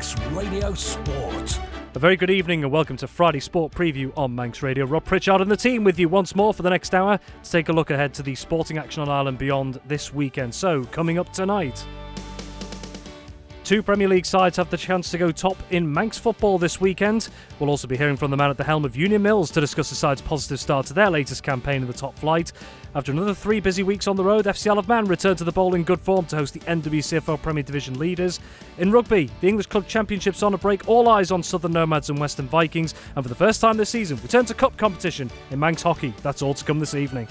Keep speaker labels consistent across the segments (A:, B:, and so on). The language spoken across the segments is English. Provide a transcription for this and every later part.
A: Manx Radio Sport.
B: A very good evening and welcome to Friday Sport Preview on Manx Radio. Rob Pritchard and the team with you once more for the next hour to take a look ahead to the sporting action on Ireland beyond this weekend. So, coming up tonight, two Premier League sides have the chance to go top in Manx football this weekend. We'll also be hearing from the man at the helm of Union Mills to discuss the side's positive start to their latest campaign in the top flight. After another 3 busy weeks on the road, FC Isle of Man returned to the Bowl in good form to host the NWCFL Premier Division leaders. In rugby, the English Club Championship's on a break, all eyes on Southern Nomads and Western Vikings, and for the first time this season, return to cup competition in Manx hockey. That's all to come this evening.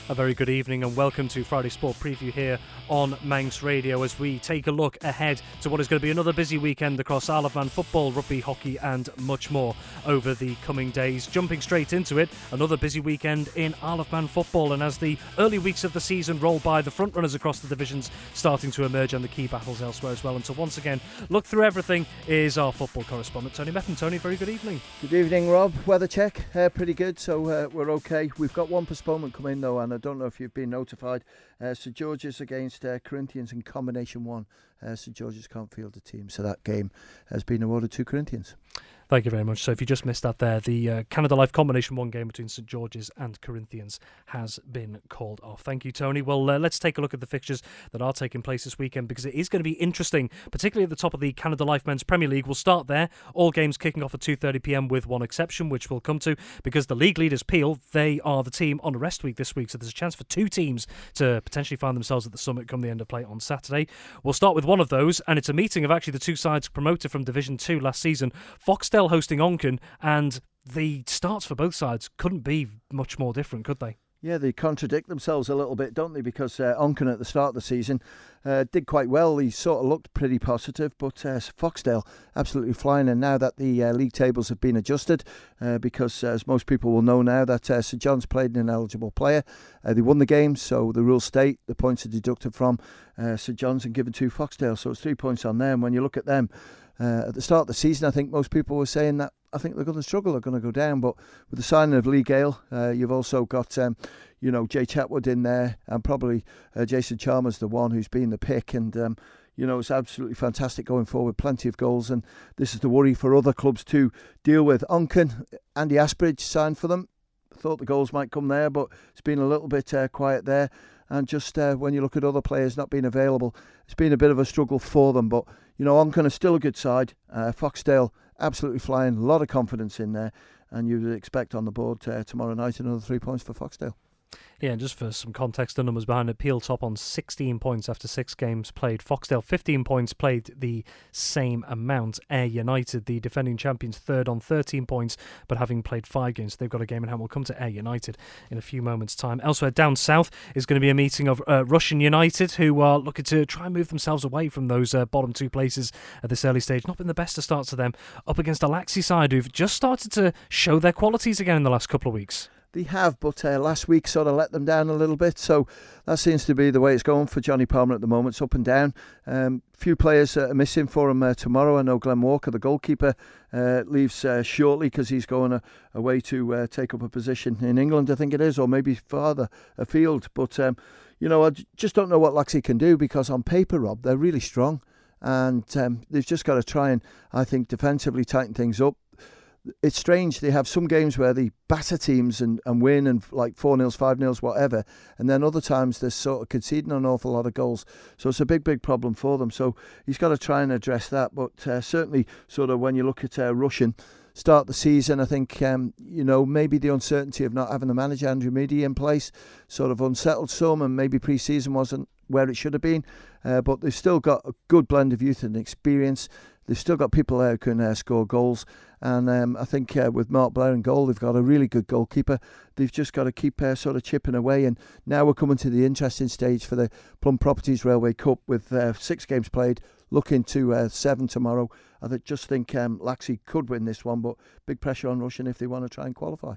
B: A very good evening and welcome to Friday Sport Preview here on Manx Radio as we take a look ahead to what is going to be another busy weekend across Isle of Man football, rugby, hockey and much more over the coming days. Jumping straight into it, another busy weekend in Isle of Man football, and as the early weeks of the season roll by, the front runners across the divisions starting to emerge and the key battles elsewhere as well. And to once again look through everything is our football correspondent Tony Meppen. Tony, very good evening.
C: Good evening, Rob. Weather check, pretty good, so we're okay. We've got one postponement coming though, and I don't know if you've been notified. St George's against Corinthians in combination 1. St George's can't field the team, so that game has been awarded to Corinthians.
B: Thank you very much. So if you just missed that there, the Canada Life Combination 1 game between St George's and Corinthians has been called off. Thank you, Tony. Well, let's take a look at the fixtures that are taking place this weekend because it is going to be interesting, particularly at the top of the Canada Life Men's Premier League. We'll start there. All games kicking off at 2:30pm with one exception, which we'll come to because the league leaders, Peel, they are the team on a rest week this week. So there's a chance for 2 teams to potentially find themselves at the summit come the end of play on Saturday. We'll start with one of those, and it's a meeting of actually the 2 sides promoted from Division 2 last season. Foxdale hosting Onken, and the starts for both sides couldn't be much more different, could they?
C: Yeah, they contradict themselves a little bit, don't they? Because Onken at the start of the season did quite well. He sort of looked pretty positive, but Foxdale absolutely flying. And now that the league tables have been adjusted, because as most people will know now that St John's played an ineligible player, they won the game, so the rules state the points are deducted from St John's and given to Foxdale. So it's 3 points on them. When you look at them, at the start of the season, I think most people were saying that I think they're going to struggle, they're going to go down. But with the signing of Lee Gale, you've also got, Jay Chatwood in there, and probably Jason Chalmers, the one who's been the pick. And, it's absolutely fantastic going forward, plenty of goals. And this is the worry for other clubs to deal with. Onken, Andy Asbridge signed for them. Thought the goals might come there, but it's been a little bit quiet there. And just when you look at other players not being available, it's been a bit of a struggle for them. But, Onken is still a good side. Foxdale absolutely flying, a lot of confidence in there. And you would expect on the board tomorrow night another 3 points for Foxdale.
B: Yeah, and just for some context, the numbers behind it, Peel top on 16 points after 6 games played. Foxdale 15 points, played the same amount. Ayr United, the defending champions, third on 13 points, but having played 5 games, so they've got a game in hand. We'll come to Ayr United in a few moments' time. Elsewhere, down south is going to be a meeting of Russian United, who are looking to try and move themselves away from those bottom 2 places at this early stage. Not been the best of starts to them, up against a Laxey side who've just started to show their qualities again in the last couple of weeks.
C: They have, but last week sort of let them down a little bit, so that seems to be the way it's going for Johnny Palmer at the moment. It's up and down. Few players are missing for him tomorrow. I know Glenn Walker, the goalkeeper, leaves shortly because he's going away to take up a position in England, I think it is, or maybe farther afield. But, I just don't know what Laxey can do because on paper, Rob, they're really strong. And they've just got to try and, I think, defensively tighten things up. It's strange, they have some games where they batter teams and win and like 4-0, 5-0, whatever, and then other times they're sort of conceding an awful lot of goals, so it's a big problem for them. So he's got to try and address that, but certainly sort of when you look at Russian start the season, I think maybe the uncertainty of not having the manager Andrew Meady in place sort of unsettled some, and maybe pre-season wasn't where it should have been, but they've still got a good blend of youth and experience. They've still got people there who can score goals. And I think with Mark Blair in goal, they've got a really good goalkeeper. They've just got to keep sort of chipping away. And now we're coming to the interesting stage for the Plum Properties Railway Cup with 6 games played, looking to 7 tomorrow. I just think Laxey could win this one, but big pressure on Russian if they want to try and qualify.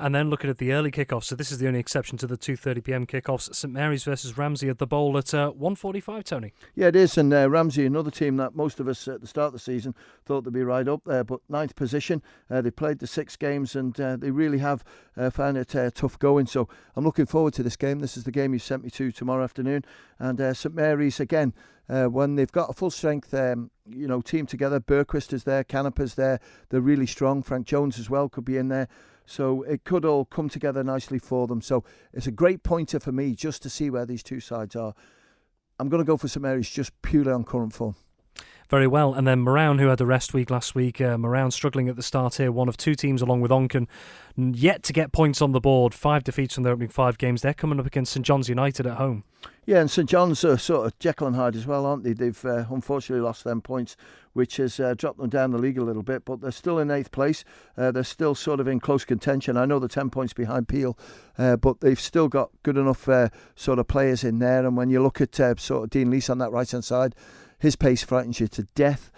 B: And then looking at the early kickoffs, so this is the only exception to the 2:30pm kickoffs. St Mary's versus Ramsey at the Bowl at 1:45, Tony.
C: Yeah, it is, and Ramsey, another team that most of us at the start of the season thought they'd be right up there, but ninth position. They played the 6 games, and they really have found it tough going, so I'm looking forward to this game. This is the game you sent me to tomorrow afternoon, and St Mary's, again, when they've got a full strength team together, Berquist is there, Canepa's there, they're really strong. Frank Jones as well could be in there. So it could all come together nicely for them. So it's a great pointer for me just to see where these two sides are. I'm going to go for St Mary's just purely on current form.
B: Very well. And then Moran, who had a rest week last week. Moran struggling at the start here. One of 2 teams along with Onken yet to get points on the board. 5 defeats from their opening 5 games. They're coming up against St John's United at home. Yeah,
C: and St John's are sort of Jekyll and Hyde as well, aren't they? They've unfortunately lost them points, which has dropped them down the league a little bit, but they're still in 8th place. They're still sort of in close contention. I know they're 10 points behind Peel, but they've still got good enough sort of players in there. And when you look at sort of Dean Leese on that right-hand side, his pace frightens you to death.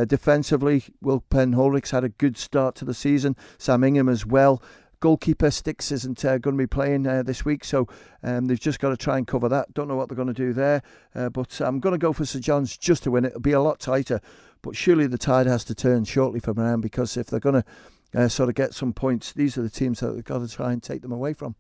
C: Defensively, Will Penn-Holrick's had a good start to the season. Sam Ingham as well. Goalkeeper Sticks isn't going to be playing this week, so they've just got to try and cover that. Don't know what they're going to do there, but I'm going to go for St John's just to win it. It'll be a lot tighter, but surely the tide has to turn shortly from around, because if they're going to sort of get some points, these are the teams that they've got to try and take them away from.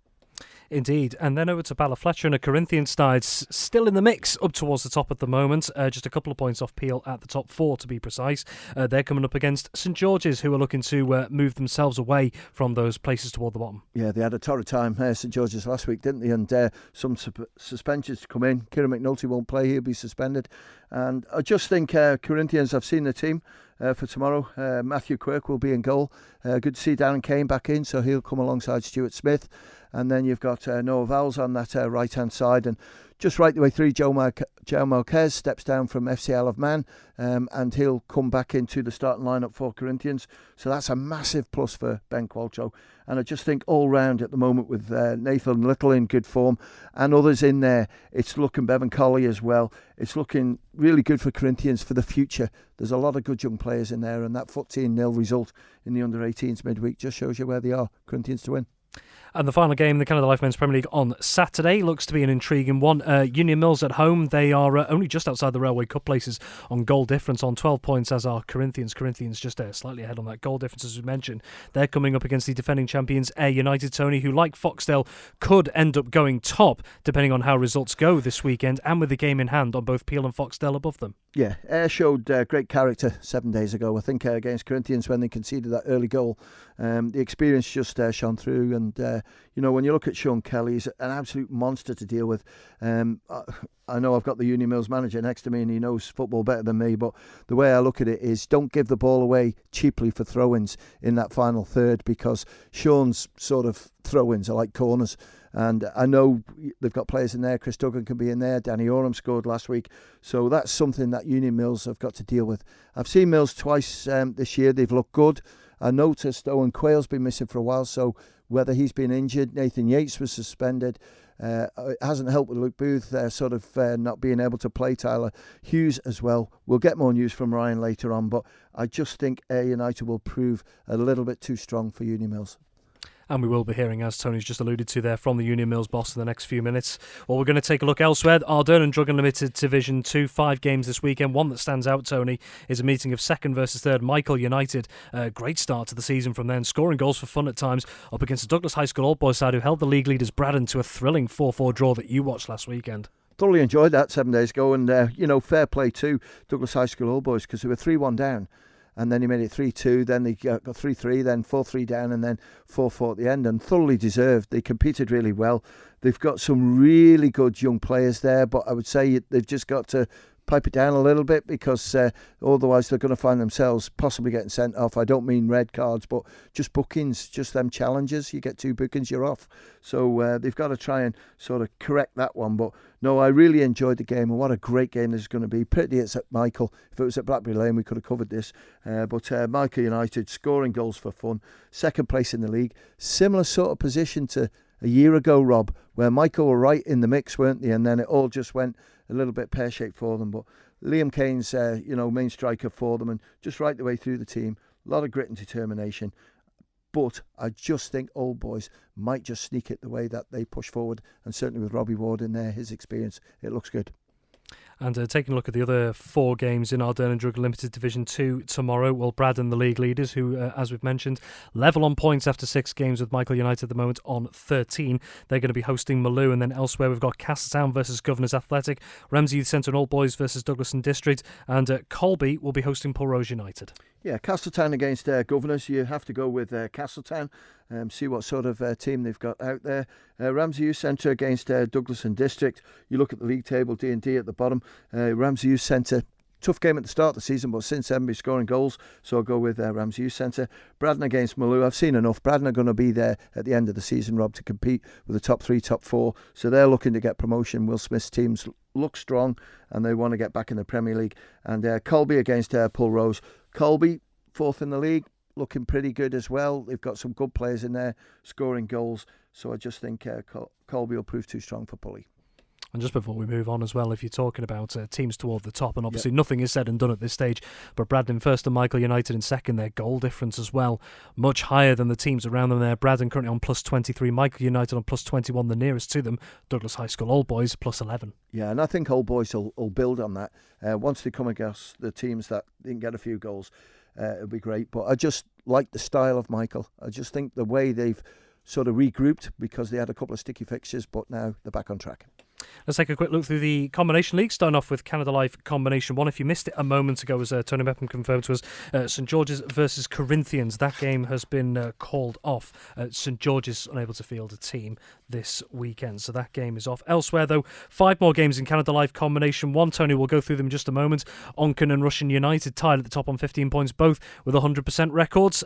B: Indeed. And then over to Balafletcher and a Corinthians side still in the mix up towards the top at the moment. Just a couple of points off Peel at the top 4 to be precise. They're coming up against St George's, who are looking to move themselves away from those places toward the bottom.
C: Yeah, they had a torrid time, St George's last week, didn't they? And some suspensions to come in. Kieran McNulty won't play, he'll be suspended. And I just think Corinthians, I've seen the team for tomorrow. Matthew Quirk will be in goal. Good to see Darren Kane back in, so he'll come alongside Stuart Smith. And then you've got Noah Vowles on that right-hand side. And just right the way through, Joe Marquez steps down from FC Isle of Man, and he'll come back into the starting lineup for Corinthians. So that's a massive plus for Ben Qualtrough. And I just think all round at the moment with Nathan Little in good form and others in there, it's looking, Bevan Colley as well, it's looking really good for Corinthians for the future. There's a lot of good young players in there, and that 14-0 result in the under-18s midweek just shows you where they are, Corinthians to win.
B: And the final game in the Canada Life Men's Premier League on Saturday looks to be an intriguing one. Union Mills at home. They are only just outside the Railway Cup places on goal difference on 12 points, as are Corinthians. Corinthians just slightly ahead on that goal difference, as we mentioned. They're coming up against the defending champions Ayr United, Tony, who, like Foxdale, could end up going top, depending on how results go this weekend, and with the game in hand on both Peel and Foxdale above them.
C: Yeah, Ayr showed great character 7 days ago, I think, against Corinthians when they conceded that early goal. The experience just shone through, and when you look at Sean Kelly, he's an absolute monster to deal with. I know I've got the Union Mills manager next to me and he knows football better than me, but the way I look at it is don't give the ball away cheaply for throw-ins in that final third, because Sean's sort of throw-ins are like corners. And I know they've got players in there. Chris Duggan can be in there. Danny Oram scored last week. So that's something that Union Mills have got to deal with. I've seen Mills twice this year. They've looked good. I noticed Owen Quayle's been missing for a while, so whether he's been injured, Nathan Yates was suspended. It hasn't helped with Luke Booth not being able to play. Tyler Hughes as well. We'll get more news from Ryan later on, but I just think Ayr United will prove a little bit too strong for Union Mills.
B: And we will be hearing, as Tony's just alluded to there, from the Union Mills boss in the next few minutes. Well, we're going to take a look elsewhere. Ardern and Drug Unlimited Division 2, 5 games this weekend. One that stands out, Tony, is a meeting of second versus third Michael United. Great start to the season from them, scoring goals for fun at times, up against the Douglas High School Old Boys side, who held the league leaders Braddon to a thrilling 4-4 draw that you watched last weekend.
C: Thoroughly enjoyed that 7 days ago, and fair play to Douglas High School Old Boys, because they were 3-1 down. And then he made it 3-2, then they got 3-3, then 4-3 down, and then 4-4 at the end, and thoroughly deserved. They competed really well. They've got some really good young players there, but I would say they've just got to pipe it down a little bit, because otherwise they're going to find themselves possibly getting sent off. I don't mean red cards, but just bookings, just them challenges. You get 2 bookings, you're off. So they've got to try and sort of correct that one. But no, I really enjoyed the game, and what a great game this is going to be. Pity it's at Michael. If it was at Blackberry Lane, we could have covered this. But Michael United scoring goals for fun. Second place in the league. Similar sort of position to a year ago, Rob, where Michael were right in the mix, weren't they? And then it all just went a little bit pear-shaped for them. But Liam Kane's, main striker for them, and just right the way through the team. A lot of grit and determination. But I just think Old Boys might just sneak it the way that they push forward, and certainly with Robbie Ward in there, his experience, it looks good.
B: And taking a look at the other 4 games in Ardern and Drugger Limited Division 2 tomorrow, well, Braddon, the league leaders, who, as we've mentioned, level on points after 6 games with Michael United at the moment on 13. They're going to be hosting Maloo, and then elsewhere we've got Castletown versus Governors Athletic, Ramsey Youth Centre and Old Boys versus Douglas and District, and Colby will be hosting Pulrose United.
C: Yeah, Castletown against Governors. You have to go with Castletown. See what sort of team they've got out there. Ramsey Youth Centre against Douglas and District. You look at the league table, D&D at the bottom. Ramsey Youth Centre, tough game at the start of the season, but since then, be scoring goals. So I'll go with Ramsey Youth Centre. Braddon against Maloo. I've seen enough. Braddon are going to be there at the end of the season, Rob, to compete with the top 3, top 4. So they're looking to get promotion. Will Smith's teams look strong, and they want to get back in the Premier League. And Colby against Pulrose. Colby, 4th in the league, looking pretty good as well. They've got some good players in there scoring goals. So I just think Colby will prove too strong for Pully.
B: And just before we move on as well, if you're talking about teams toward the top, and obviously nothing is said and done at this stage, but Braddon first and Michael United in second, their goal difference as well, much higher than the teams around them there. Braddon currently on plus 23, Michael United on plus 21, the nearest to them, Douglas High School Old Boys plus 11. Yeah,
C: and I think Old Boys will build on that. Once they come against the teams that didn't get a few goals, it'll be great. But I just like the style of Michael. I just think the way they've sort of regrouped, because they had a couple of sticky fixtures, but now they're back on track.
B: Let's take a quick look through the Combination League, starting off with Canada Life Combination 1. If you missed it a moment ago, as Tony Mepham confirmed to us, St George's versus Corinthians. That game has been called off. St George's unable to field a team this weekend, so that game is off. Elsewhere, though, 5 more games in Canada Life Combination 1. Tony will go through them in just a moment. Onken and Russian United tied at the top on 15 points, both with 100% records.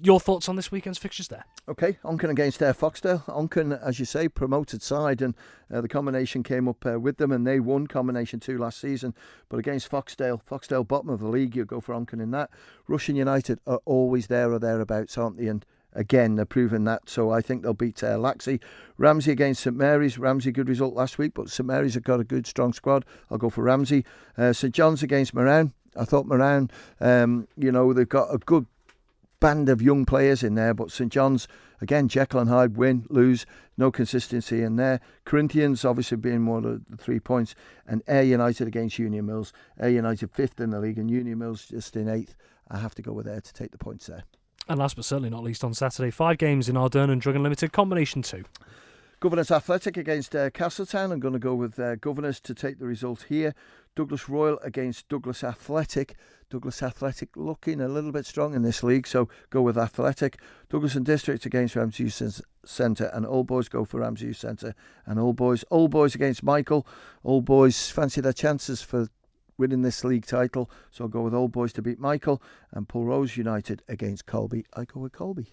B: Your thoughts on this weekend's fixtures there?
C: Okay, Onken against Foxdale. Onken, as you say, promoted side, and the combination came up with them, and they won Combination 2 last season. But against Foxdale bottom of the league, you go for Onken in that. Russian United are always there or thereabouts, aren't they? And again, they're proving that, so I think they'll beat Laxey. Ramsey against St Mary's. Ramsey, good result last week, but St Mary's have got a good, strong squad. I'll go for Ramsey. St John's against Moran. I thought Moran, they've got a good band of young players in there, but St John's, again, Jekyll and Hyde, win, lose, no consistency in there. Corinthians obviously being one of the 3 points, and Ayr United against Union Mills. Ayr United 5th in the league and Union Mills just in 8th. I have to go with Ayr to take the points there.
B: And last but certainly not least, on Saturday, 5 games in Ardern and Drugger Limited Combination 2.
C: Governors Athletic against Castletown. I'm going to go with Governors to take the result here. Douglas Royal against Douglas Athletic. Douglas Athletic looking a little bit strong in this league, so go with Athletic. Douglas and District against Ramsey Youth Centre, and Old Boys go for Ramsey Youth Centre and Old Boys. Old Boys against Michael. Old Boys fancy their chances for winning this league title, so I'll go with Old Boys to beat Michael. And Pulrose United against Colby. I go with Colby.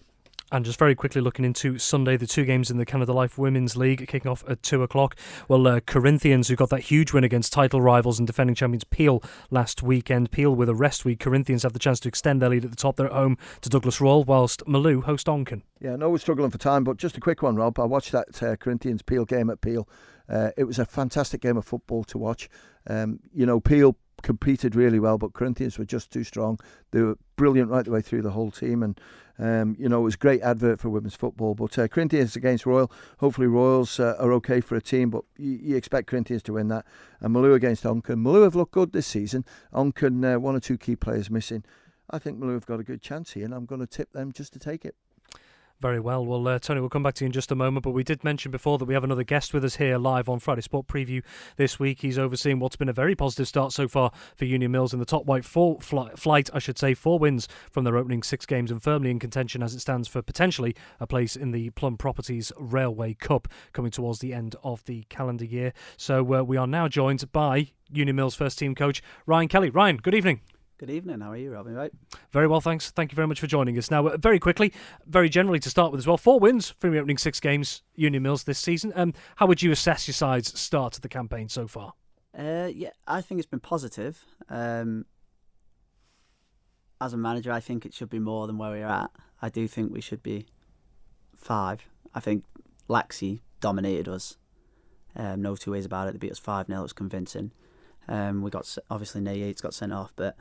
B: And just very quickly looking into Sunday, the 2 games in the Canada Life Women's League kicking off at 2 o'clock. Well, Corinthians, who got that huge win against title rivals and defending champions Peel last weekend. Peel with a rest week. Corinthians have the chance to extend their lead at the top. They're at home to Douglas Royal, whilst Maloo host Onken.
C: Yeah, I know we're struggling for time, but just a quick one, Rob. I watched that Corinthians Peel game at Peel. It was a fantastic game of football to watch. Peel competed really well, but Corinthians were just too strong. They were brilliant right the way through the whole team, and it was a great advert for women's football. But Corinthians against Royal. Hopefully Royals are okay for a team, but you expect Corinthians to win that. And Maloo against Onken. Maloo have looked good this season. Onken, 1 or 2 key players missing. I think Maloo have got a good chance here, and I'm going to tip them just to take it.
B: Very well. Well, Tony, we'll come back to you in just a moment, but we did mention before that we have another guest with us here live on Friday Sport Preview this week. He's overseeing what's been a very positive start so far for Union Mills in the top white flight, 4 wins from their opening 6 games and firmly in contention as it stands for potentially a place in the Plum Properties Railway Cup coming towards the end of the calendar year. So we are now joined by Union Mills first team coach Ryan Kelly. Ryan, good evening.
D: Good evening. How are you, Robin? Right?
B: Very well, thanks. Thank you very much for joining us. Now, very quickly, very generally to start with as well, 4 wins from the opening 6 games, Union Mills this season. How would you assess your side's start to the campaign so far?
D: I think it's been positive. As a manager, I think it should be more than where we're at. I do think we should be 5. I think Laxey dominated us. No 2 ways about it. They beat us 5-0. It was convincing. We got, obviously, Nay Yates got sent off, but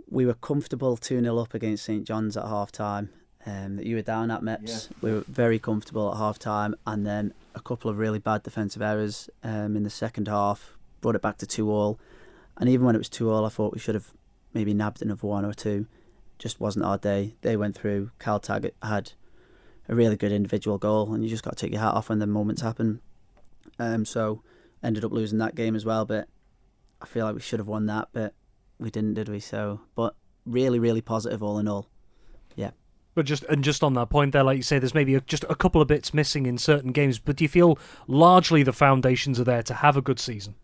D: we were comfortable 2-0 up against St John's at half time. that you were down at, Meps. We were very comfortable at half time, and then a couple of really bad defensive errors in the second half brought it back to 2-2. And even when it was 2-2, I thought we should have maybe nabbed another one or two. Just wasn't our day. They went through. Cal Taggart had a really good individual goal, and you just got to take your hat off when the moments happen. So ended up losing that game as well, but I feel like we should have won that, but we didn't, did we? So, but really, really positive all in all. Yeah.
B: But just on that point there, like you say, there's maybe just a couple of bits missing in certain games, but do you feel largely the foundations are there to have a good season?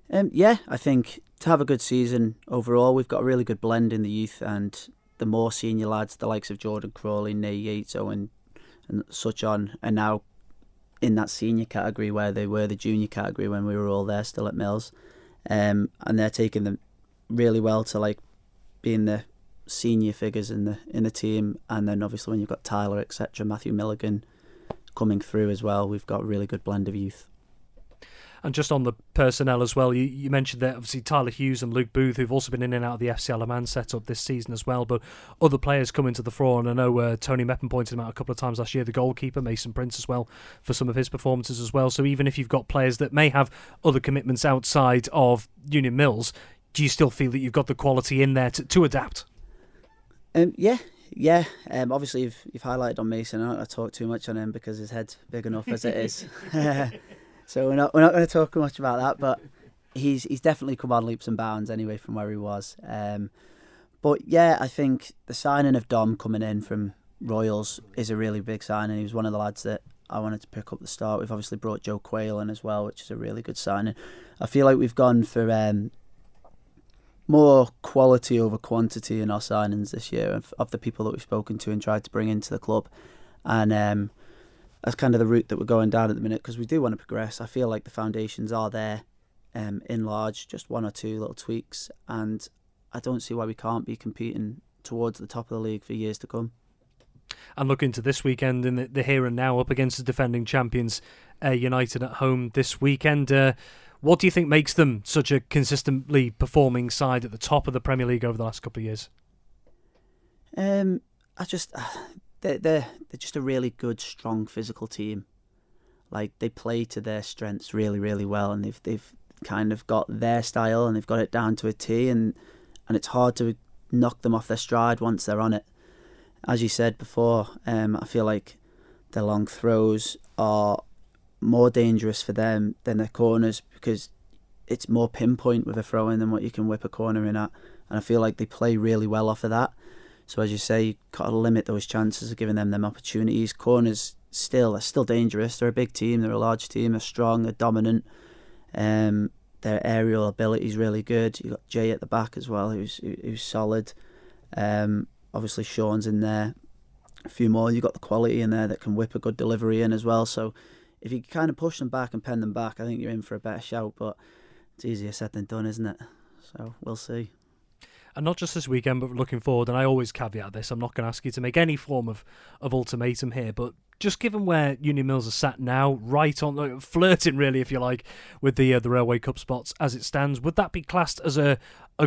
D: Yeah, I think to have a good season overall, we've got a really good blend in the youth, and the more senior lads, the likes of Jordan Crawley, Nate Yates, Owen, and such on, are now in that senior category where they were the junior category when we were all there still at Mills. And they're taking them really well to like being the senior figures in the team. And then obviously when you've got Tyler, etc., Matthew Milligan coming through as well, we've got a really good blend of youth.
B: And just on the personnel as well, you mentioned that obviously Tyler Hughes and Luke Booth, who've also been in and out of the FC Alaman setup this season as well, but other players come into the fore, and I know Tony Meppen pointed him out a couple of times last year, the goalkeeper, Mason Prince as well, for some of his performances as well. So even if you've got players that may have other commitments outside of Union Mills, do you still feel that you've got the quality in there to adapt?
D: Yeah. Obviously, you've highlighted on Mason. I'm not going to talk too much on him because his head's big enough as it is. So we're not going to talk much about that, but he's definitely come on leaps and bounds anyway from where he was. But yeah, I think the signing of Dom coming in from Royals is a really big signing. He was one of the lads that I wanted to pick up the start. We've obviously brought Joe Quayle in as well, which is a really good signing. I feel like we've gone for more quality over quantity in our signings this year of the people that we've spoken to and tried to bring into the club. And that's kind of the route that we're going down at the minute because we do want to progress. I feel like the foundations are there in large, just one or two little tweaks, and I don't see why we can't be competing towards the top of the league for years to come.
B: And looking to this weekend in the here and now up against the defending champions United at home this weekend, what do you think makes them such a consistently performing side at the top of the Premier League over the last couple of years? They're just a really good, strong physical team. Like they play to their strengths really, really well, and they've kind of got their style and they've got it down to a T, and it's hard to knock them off their stride once they're on it. As you said before, I feel like their long throws are more dangerous for them than their corners because it's more pinpoint with a throw in than what you can whip a corner in at, and I feel like they play really well off of that. So as you say, you've got to limit those chances of giving them opportunities. Corners are still dangerous. They're a big team. They're a large team. They're strong. They're dominant. Their aerial ability is really good. You've got Jay at the back as well, who's solid. Obviously Sean's in there. A few more. You've got the quality in there that can whip a good delivery in as well. So if you kind of push them back and pen them back, I think you're in for a better shout. But it's easier said than done, isn't it? So we'll see. And not just this weekend, but looking forward, and I always caveat this, I'm not going to ask you to make any form of ultimatum here, but just given where Union Mills are sat now, right on, flirting really, if you like, with the Railway Cup spots as it stands, would that be classed as a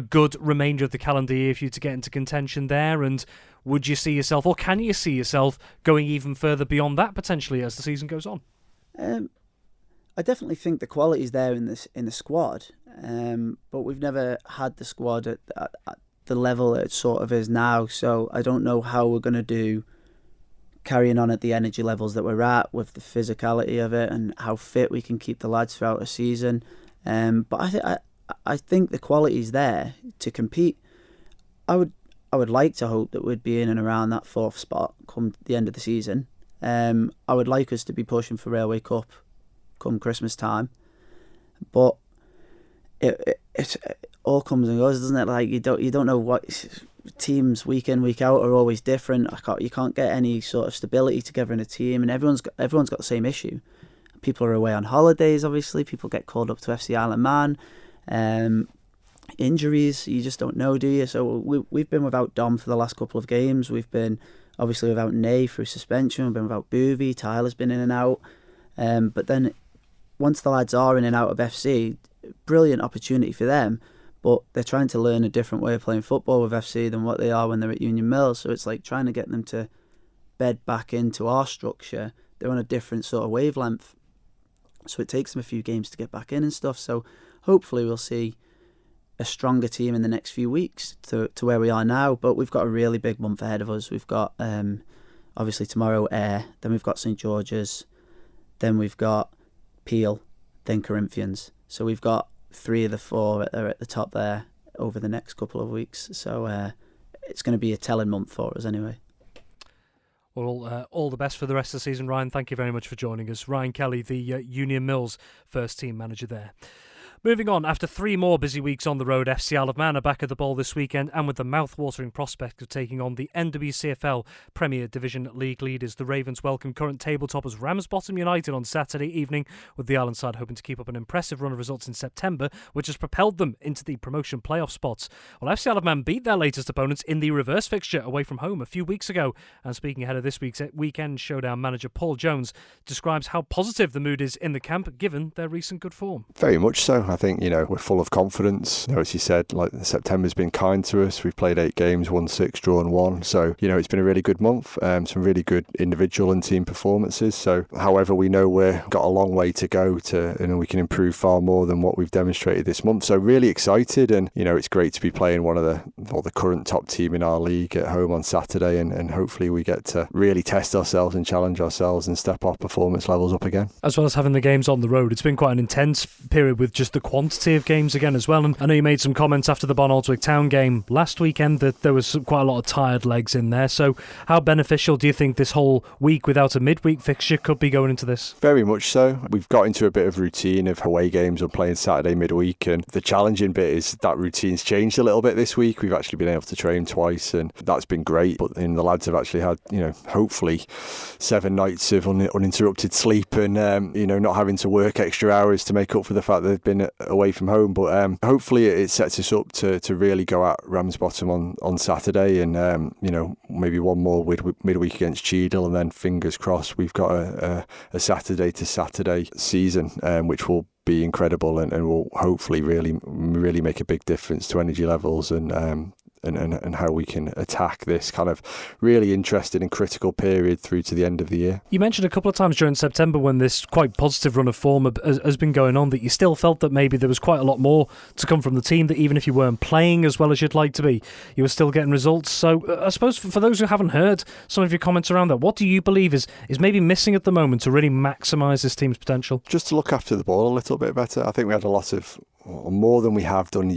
B: good remainder of the calendar year for you to get into contention there? And would you see yourself, or can you see yourself, going even further beyond that potentially as the season goes on?
D: I definitely think the quality's there in the squad, but we've never had the squad at the level it sort of is now. So I don't know how we're going to do carrying on at the energy levels that we're at with the physicality of it and how fit we can keep the lads throughout a season. But I think the quality's there to compete. I would like to hope that we'd be in and around that fourth spot come the end of the season. I would like us to be pushing for Railway Cup come Christmas time, but it all comes and goes, doesn't it? Like you don't know what teams week in week out are always different. You can't get any sort of stability together in a team, and everyone's got the same issue. People are away on holidays, obviously. People get called up to FC Isle of Man. Injuries, you just don't know, do you? So we've been without Dom for the last couple of games. We've been obviously without Nay through suspension. We've been without Boovy. Tyler's been in and out. But then once the lads are in and out of FC, brilliant opportunity for them. but they're trying to learn a different way of playing football with FC than what they are when they're at Union Mills. So it's like trying to get them to bed back into our structure. They're on a different sort of wavelength. So it takes them a few games to get back in and stuff. So hopefully we'll see a stronger team in the next few weeks to where we are now. But we've got a really big month ahead of us. We've got, obviously, tomorrow Ayr, then we've got St George's, then we've got Peel, then Corinthians. So we've got 3 of the 4 that are at the top there over the next couple of weeks. So it's going to be a telling month for us anyway.
B: Well, all the best for the rest of the season, Ryan. Thank you very much for joining us. Ryan Kelly, the Union Mills first team manager there. Moving on, after 3 more busy weeks on the road, FC Isle of Man are back at the Bowl this weekend, and with the mouth-watering prospect of taking on the NWCFL Premier Division league leaders, the Ravens welcome current tabletoppers Ramsbottom United on Saturday evening, with the Island side hoping to keep up an impressive run of results in September, which has propelled them into the promotion playoff spots. Well, FC Isle of Man beat their latest opponents in the reverse fixture away from home a few weeks ago, and speaking ahead of this week's weekend showdown, manager Paul Jones describes how positive the mood is in the camp given their recent good form.
E: Very much so. I think, we're full of confidence. As you said, September's been kind to us. We've played 8 games, won 6, drawn 1. So, it's been a really good month. Some really good individual and team performances. So, however, we know we've got a long way to go we can improve far more than what we've demonstrated this month. So, really excited. And, it's great to be playing one of the current top team in our league at home on Saturday. And hopefully we get to really test ourselves and challenge ourselves and step our performance levels up again.
B: As well as having the games on the road, it's been quite an intense period with just the quantity of games again as well. And I know you made some comments after the Bonaldswick Town game last weekend that there was quite a lot of tired legs in there. So how beneficial do you think this whole week without a midweek fixture could be going into this?
E: Very much so. We've got into a bit of routine of away games or playing Saturday midweek, and the challenging bit is that routine's changed a little bit this week. We've actually been able to train twice, and that's been great. But the lads have actually had, hopefully 7 nights of uninterrupted sleep and, not having to work extra hours to make up for the fact that they've been away from home. But hopefully it sets us up to really go at Ramsbottom on Saturday, and maybe one more midweek against Cheadle, and then fingers crossed we've got a Saturday to Saturday season, which will be incredible and will hopefully really make a big difference to energy levels and how we can attack this kind of really interesting and critical period through to the end of the year.
B: You mentioned a couple of times during September when this quite positive run of form has been going on that you still felt that maybe there was quite a lot more to come from the team, that even if you weren't playing as well as you'd like to be, you were still getting results. So I suppose for those who haven't heard some of your comments around that, what do you believe is maybe missing at the moment to really maximise this team's potential?
E: Just to look after the ball a little bit better. I think we had a lot of, more than we have done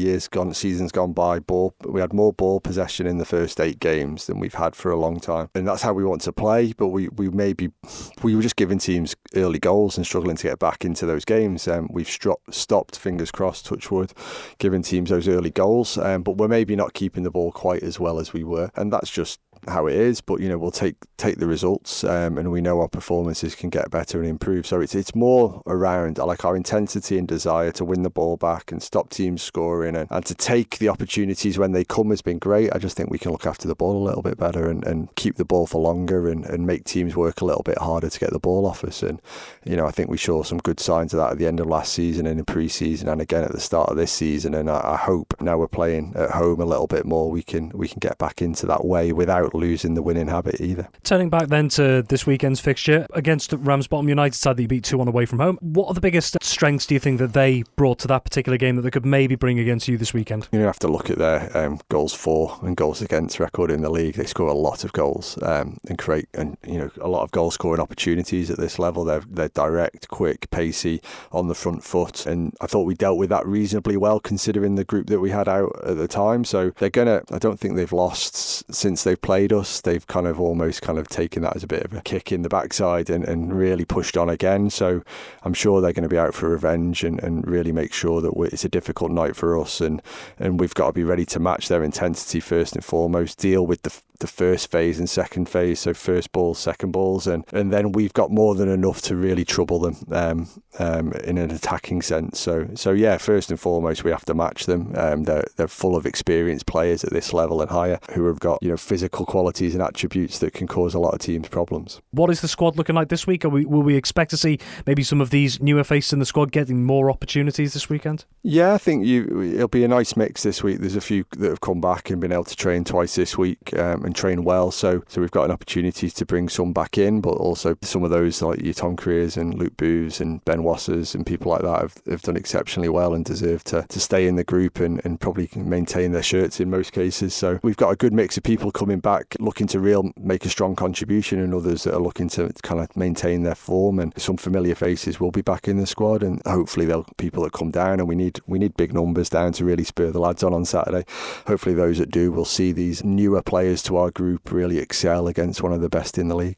E: seasons gone by. We had more ball possession in the first 8 games than we've had for a long time, and that's how we want to play. But we were just giving teams early goals and struggling to get back into those games. We've stopped, fingers crossed, touch wood, giving teams those early goals. But we're maybe not keeping the ball quite as well as we were, and that's just how it is. But we'll take the results, and we know our performances can get better and improve. So it's more around our intensity and desire to win the ball back and stop teams scoring, and to take the opportunities when they come has been great. I just think we can look after the ball a little bit better and keep the ball for longer and make teams work a little bit harder to get the ball off us. And I think we saw some good signs of that at the end of last season and in pre-season, and again at the start of this season. And I hope now we're playing at home a little bit more, we can get back into that way without losing the winning habit either.
B: Turning back then to this weekend's fixture against Ramsbottom United side that you beat 2-1 away from home, what are the biggest strengths do you think that they brought to that particular game that they could maybe bring against you this weekend?
E: You have to look at their goals for and goals against record in the league. They score a lot of goals and create a lot of goal scoring opportunities at this level. They're direct, quick, pacey, on the front foot, and I thought we dealt with that reasonably well considering the group that we had out at the time. So I don't think they've lost since they've played us. They've almost taken that as a bit of a kick in the backside and really pushed on again. So I'm sure they're going to be out for revenge and really make sure that it's a difficult night for us, and we've got to be ready to match their intensity first and foremost, deal with the the first phase and second phase, so first balls, second balls, and then we've got more than enough to really trouble them in an attacking sense. So yeah, first and foremost, we have to match them. They're full of experienced players at this level and higher who have got physical qualities and attributes that can cause a lot of teams problems.
B: What is the squad looking like this week? Will we expect to see maybe some of these newer faces in the squad getting more opportunities this weekend?
E: Yeah, I think it'll be a nice mix this week. There's a few that have come back and been able to train twice this week and train well. So we've got an opportunity to bring some back in, but also some of those like your Tom Creers and Luke Booths and Ben Wassers and people like that have done exceptionally well and deserve to stay in the group and probably maintain their shirts in most cases. So we've got a good mix of people coming back looking to make a strong contribution, and others that are looking to kind of maintain their form, and some familiar faces will be back in the squad, and hopefully they'll people that come down, and we need big numbers down to really spur the lads on Saturday. Hopefully those that do will see these newer players to our group really excel against one of the best in the league.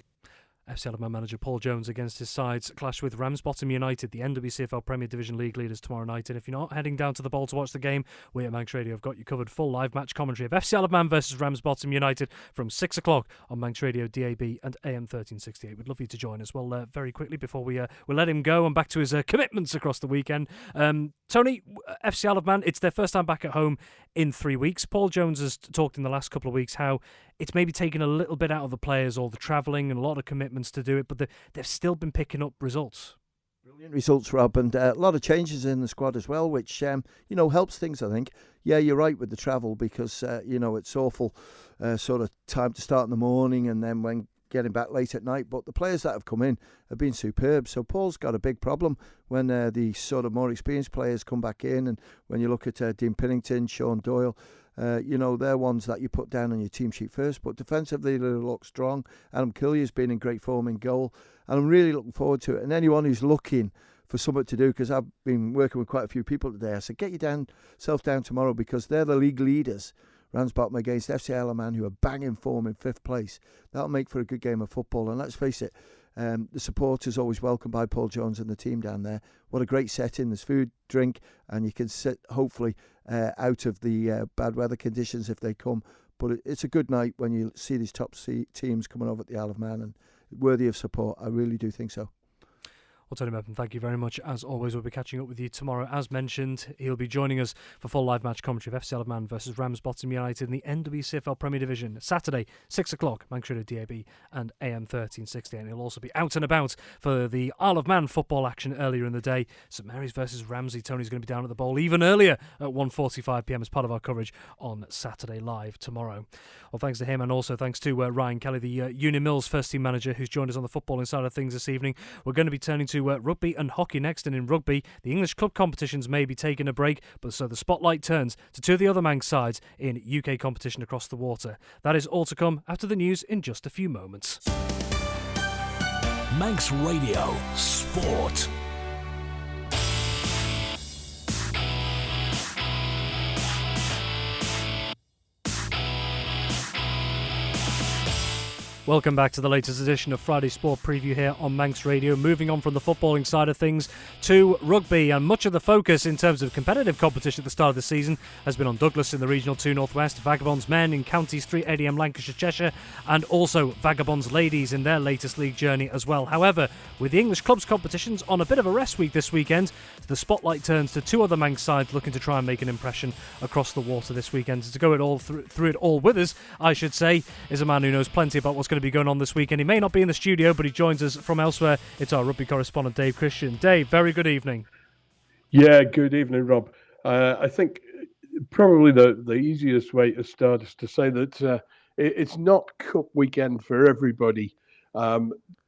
B: FC Isle of Man manager Paul Jones against his sides clash with Ramsbottom United, the NWCFL Premier Division League leaders, tomorrow night. And if you're not heading down to the Bowl to watch the game, we at Manx Radio have got you covered. Full live match commentary of FC Isle of Man versus Ramsbottom United from 6 o'clock on Manx Radio, DAB and AM 1368. We'd love you to join us. Well, very quickly before we let him go and back to his commitments across the weekend. Tony, FC Isle of Man, it's their first time back at home in 3 weeks. Paul Jones has talked in the last couple of weeks how it's maybe taken a little bit out of the players, all the travelling and a lot of commitments to do it, but they've still been picking up results.
C: Brilliant results, Rob, and a lot of changes in the squad as well, which helps things, I think. Yeah, you're right with the travel because it's awful sort of time to start in the morning and then when getting back late at night, but the players that have come in have been superb. So Paul's got a big problem when the sort of more experienced players come back in, and when you look at Dean Pennington, Sean Doyle, they're ones that you put down on your team sheet first, but defensively they look strong. Adam Killia's been in great form in goal, and I'm really looking forward to it. And anyone who's looking for something to do, because I've been working with quite a few people today, I said get yourself down tomorrow, because they're the league leaders, Ramsbottom against FC Isle of Man, who are banging form in 5th place. That'll make for a good game of football, and let's face it, the supporters always welcomed by Paul Jones and the team down there. What a great setting. There's food, drink, and you can sit hopefully out of the bad weather conditions if they come. But it's a good night when you see these top teams coming over at the Isle of Man, and worthy of support. I really do think so.
B: Well, Tony Merton, thank you very much. As always, we'll be catching up with you tomorrow. As mentioned, he'll be joining us for full live match commentary of FC Isle of Man versus Ramsbottom United in the NWCFL Premier Division. Saturday, 6 o'clock, Manx Radio DAB and AM 1360. And he'll also be out and about for the Isle of Man football action earlier in the day. St Mary's versus Ramsey. Tony's going to be down at the Bowl even earlier at 1:45pm as part of our coverage on Saturday Live tomorrow. Well, thanks to him, and also thanks to Ryan Kelly, the Uni Mills first team manager, who's joined us on the footballing side of things this evening. We're going to be turning to rugby and hockey next, and in rugby, the English club competitions may be taking a break, but so the spotlight turns to two of the other Manx sides in UK competition across the water. That is all to come after the news in just a few moments.
A: Manx Radio Sport.
B: Welcome back to the latest edition of Friday Sport Preview here on Manx Radio. Moving on from the footballing side of things to rugby, and much of the focus in terms of competitive competition at the start of the season has been on Douglas in the Regional 2 Northwest, Vagabonds Men in Counties 3 ADM Lancashire Cheshire, and also Vagabonds Ladies in their latest league journey as well. However, with the English clubs competitions on a bit of a rest week this weekend, the spotlight turns to two other Manx sides looking to try and make an impression across the water this weekend. To go it all through it all with us, I should say, is a man who knows plenty about what's going to be going on this weekend. He may not be in the studio, but he joins us from elsewhere. It's our rugby correspondent, Dave Christian. Dave, very good evening.
F: Yeah, good evening, Rob. I think probably the easiest way to start is to say that it's not cup weekend for everybody.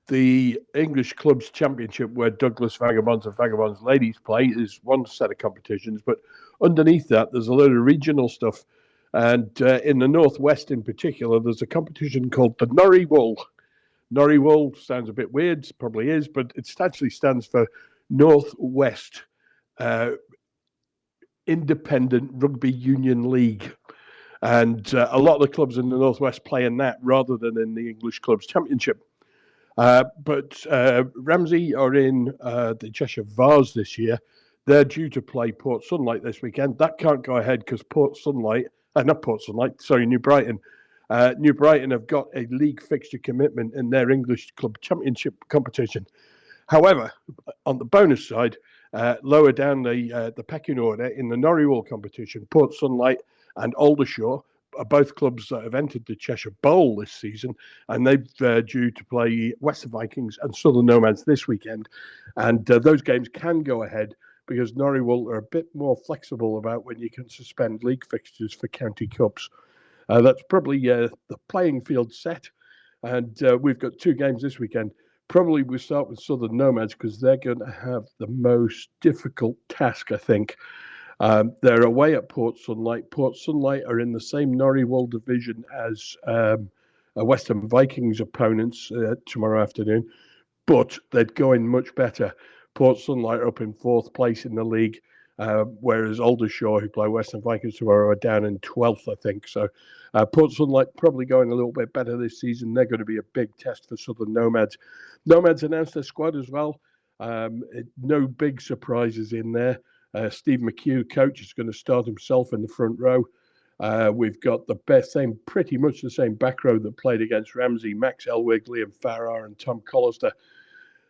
F: The English Clubs Championship, where Douglas Vagabonds and Vagabonds Ladies play, is one set of competitions, but underneath that there's a load of regional stuff. And in the Northwest in particular, there's a competition called the Norrie Wool. Norrie Wool sounds a bit weird, probably is, but it actually stands for Northwest Independent Rugby Union League. And a lot of the clubs in the Northwest play in that rather than in the English Clubs Championship. But Ramsey are in the Cheshire Vars this year. They're due to play Port Sunlight this weekend. That can't go ahead because New Brighton New Brighton have got a league fixture commitment in their English Club Championship competition. However, on the bonus side, lower down the pecking order in the Norwich competition, Port Sunlight and Aldershot are both clubs that have entered the Cheshire Bowl this season, and they're due to play Western Vikings and Southern Nomads this weekend. And those games can go ahead because Norwich are a bit more flexible about when you can suspend league fixtures for county cups. That's probably the playing field set, and we've got 2 games this weekend. Probably we'll start with Southern Nomads because they're going to have the most difficult task, I think. They're away at Port Sunlight. Port Sunlight are in the same Norwich division as Western Vikings opponents tomorrow afternoon, but they're going much better. Port Sunlight are up in 4th place in the league, whereas Aldershot, who play Western Vikings tomorrow, are down in 12th, I think. So Port Sunlight probably going a little bit better this season. They're going to be a big test for Southern Nomads. Nomads announced their squad as well. No big surprises in there. Steve McHugh, coach, is going to start himself in the front row. We've got pretty much the same back row that played against Ramsey: Max Elwig, Liam Farrar, and Tom Collister.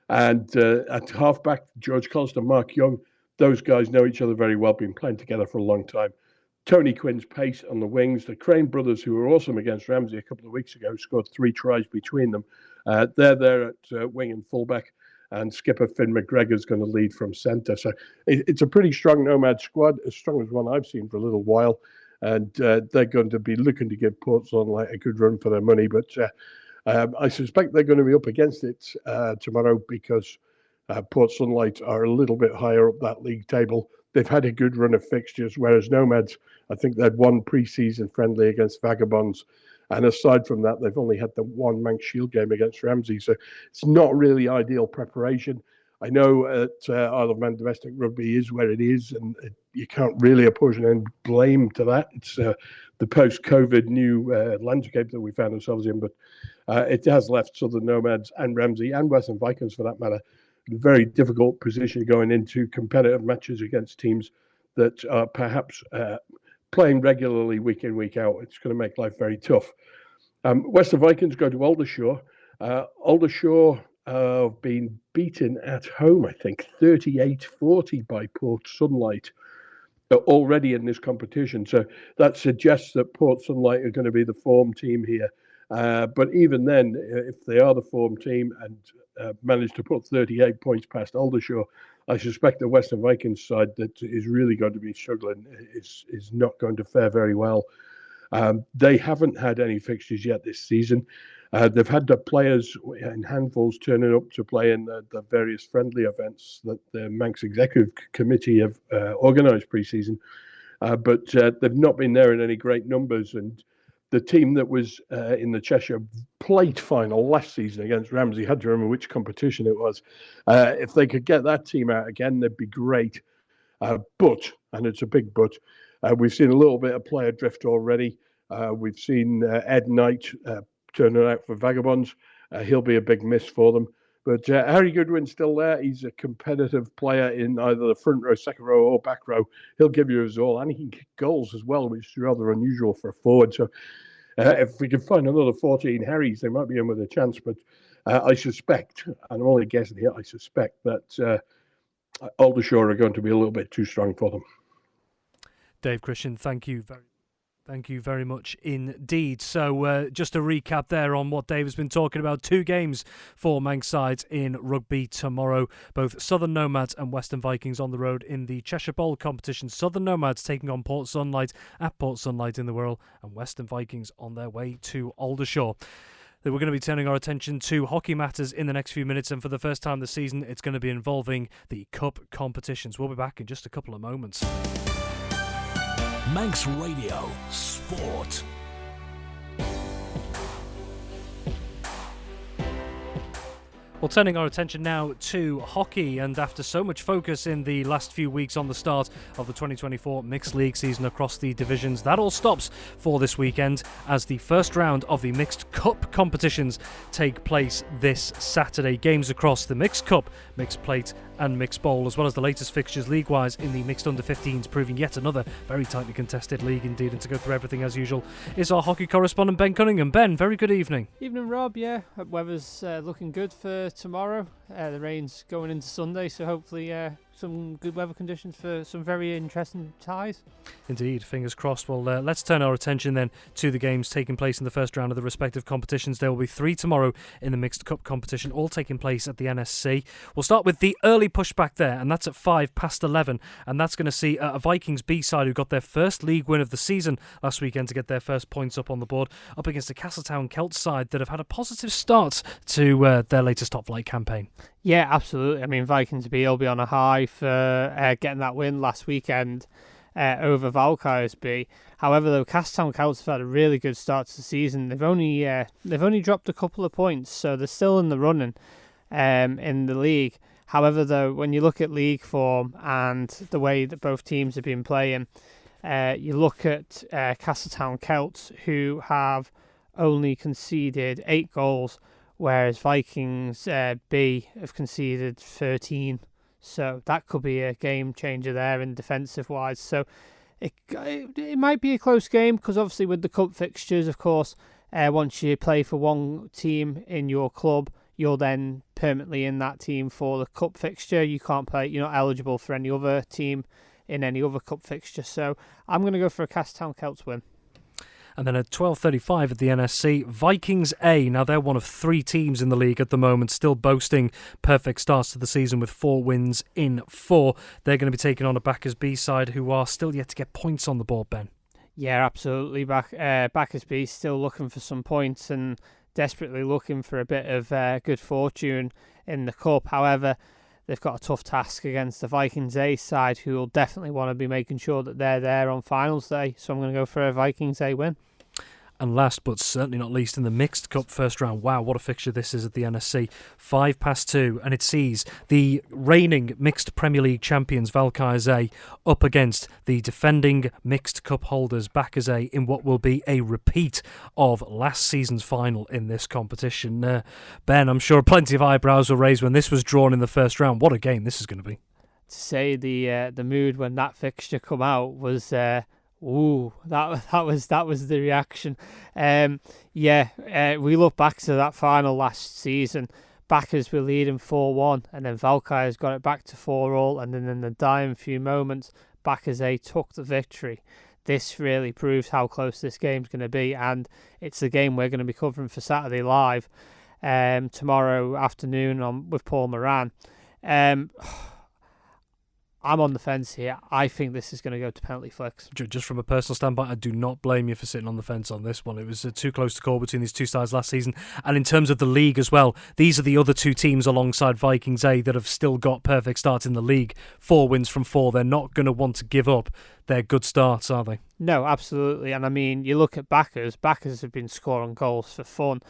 F: And at halfback, George Collister, Mark Young. Those guys know each other very well, been playing together for a long time. Tony Quinn's pace on the wings. The Crane brothers, who were awesome against Ramsey a couple of weeks ago, scored 3 tries between them. They're there at wing and fullback. And skipper Finn McGregor is going to lead from centre. So it's a pretty strong Nomad squad, as strong as one I've seen for a little while. And they're going to be looking to give Port Sunlight a good run for their money. But I suspect they're going to be up against it tomorrow because Port Sunlight are a little bit higher up that league table. They've had a good run of fixtures, whereas Nomads, I think they'd one pre-season friendly against Vagabonds. And aside from that, they've only had the 1 Manx Shield game against Ramsey. So it's not really ideal preparation. I know at Isle of Man domestic rugby is where it is, and you can't really apportion any blame to that. It's the post-COVID new landscape that we found ourselves in, but it has left Southern Nomads and Ramsey and Western Vikings, for that matter, in a very difficult position going into competitive matches against teams that are perhaps playing regularly week in, week out. It's going to make life very tough. Western Vikings go to Aldershot. Aldershot have been beaten at home, I think, 38-40 by Port Sunlight already in this competition. So that suggests that Port Sunlight are going to be the form team here. But even then, if they are the form team and manage to put 38 points past Aldershot, I suspect the Western Vikings side that is really going to be struggling is not going to fare very well. They haven't had any fixtures yet this season. They've had the players in handfuls turning up to play in the various friendly events that the Manx Executive Committee have organised pre-season, but they've not been there in any great numbers. And the team that was in the Cheshire Plate final last season against Ramsey, had to remember which competition it was. If they could get that team out again, they'd be great. But, and it's a big but, we've seen a little bit of player drift already. We've seen Ed Knight turning out for Vagabonds. He'll be a big miss for them. But Harry Goodwin's still there. He's a competitive player in either the front row, second row, or back row. He'll give you his all, and he can kick goals as well, which is rather unusual for a forward. So if we can find another 14 Harrys, they might be in with a chance. But I suspect, and I'm only guessing here, I suspect that Aldershot are going to be a little bit too strong for them.
B: Dave Christian, thank you very much indeed. So just a recap there on what Dave has been talking about. 2 games for Manx sides in rugby tomorrow. Both Southern Nomads and Western Vikings on the road in the Cheshire Bowl competition. Southern Nomads taking on Port Sunlight at Port Sunlight in the Wirral, and Western Vikings on their way to Aldershot. We're going to be turning our attention to hockey matters in the next few minutes, and for the first time this season, it's going to be involving the Cup competitions. We'll be back in just a couple of moments.
A: Manx Radio Sport.
B: Well, turning our attention now to hockey, and after so much focus in the last few weeks on the start of the 2024 Mixed League season across the divisions, that all stops for this weekend as the first round of the Mixed Cup competitions take place this Saturday. Games across the Mixed Cup, Mixed Plate and Mixed Bowl, as well as the latest fixtures league-wise in the Mixed Under-15s, proving yet another very tightly contested league indeed. And to go through everything as usual is our hockey correspondent Ben Cunningham. Ben, very good evening.
G: Evening, Rob. Yeah, weather's looking good for tomorrow. The rain's going into Sunday, so hopefully some good weather conditions for some very interesting ties.
B: Indeed, fingers crossed. Well, let's turn our attention then to the games taking place in the first round of the respective competitions. There will be 3 tomorrow in the Mixed Cup competition, all taking place at the NSC. We'll start with the early pushback there, and that's at 11:05, and that's going to see a Vikings B side who got their first league win of the season last weekend to get their first points up on the board, up against a Castletown Celts side that have had a positive start to their latest top flight campaign.
G: Yeah, absolutely. I mean, Vikings B will be on a high for getting that win last weekend over Valkyries B. However, though, Castletown Celts have had a really good start to the season. They've only dropped a couple of points, so they're still in the running in the league. However, though, when you look at league form and the way that both teams have been playing, you look at Castletown Celts, who have only conceded 8 goals, whereas Vikings B have conceded 13. So that could be a game changer there in defensive wise. So it might be a close game, because obviously with the cup fixtures, of course, once you play for one team in your club, you're then permanently in that team for the cup fixture. You can't play, you're not eligible for any other team in any other cup fixture. So I'm going to go for a Castletown Celts win.
B: And then at 12:35 at the NSC, Vikings A. Now, they're one of 3 teams in the league at the moment, still boasting perfect starts to the season with 4 wins in 4. They're going to be taking on a Backers B side who are still yet to get points on the board, Ben.
G: Yeah, absolutely. Backers B still looking for some points and desperately looking for a bit of good fortune in the cup. However, they've got a tough task against the Vikings A side, who will definitely want to be making sure that they're there on finals day. So I'm going to go for a Vikings A win.
B: And last but certainly not least, in the Mixed Cup first round, wow, what a fixture this is at the NSC. 2:05, and it sees the reigning Mixed Premier League champions Valkyries A up against the defending Mixed Cup holders Backers A in what will be a repeat of last season's final in this competition. Ben, I'm sure plenty of eyebrows were raised when this was drawn in the first round. What a game this is going to be.
G: To say the mood when that fixture come out was... Ooh, that was the reaction. We look back to that final last season. Backers were leading 4-1, and then Valkyries got it back to 4-4, and then in the dying few moments, Backers A took the victory. This really proves how close this game's going to be, and it's the game we're going to be covering for Saturday Live tomorrow afternoon with Paul Moran. I'm on the fence here. I think this is going to go to penalty flicks.
B: Just from a personal standpoint, I do not blame you for sitting on the fence on this one. It was too close to call between these two sides last season. And in terms of the league as well, these are the other 2 teams alongside Vikings A that have still got perfect starts in the league. 4 wins from 4. They're not going to want to give up their good starts, are they?
G: No, absolutely. And I mean, you look at Backers. Backers have been scoring goals for fun,